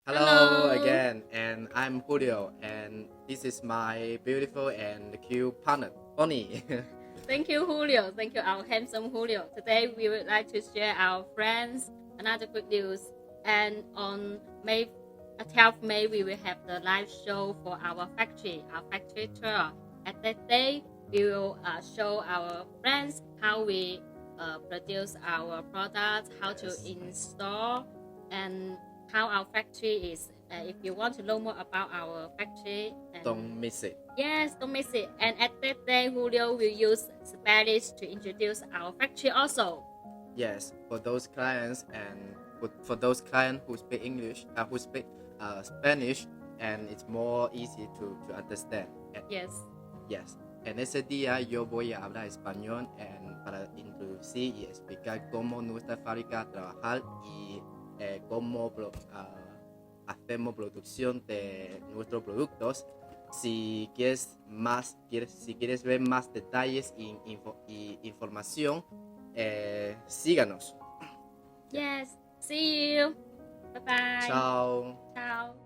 Hello Hello. again, and I'm Julio, and this is my beautiful and cute partner, Tony. Thank you, Julio. Thank you, our handsome Julio. Today we would like to share our friends another good news. And on May 12th May, we will have the live show for our factory tour. At that day, we will show our friends how we produce our products, how to Yes. install, and how our factory is. If you want to know more about our factory, Don't miss it. yes, don't miss it. And at that day, Julio will use Spanish to introduce our factory also. Yes, for those clients and for those clients who speak English, who speak Spanish, and it's more easy to understand. Yes. Yes, en ese día yo voy a hablar español para introducir y explicar cómo nuestra fábrica a trabajar y hacemos producción de nuestros productos. Si quieres ver más detalles y información, síganos. Yes. See you. Bye bye. Chao. Ciao.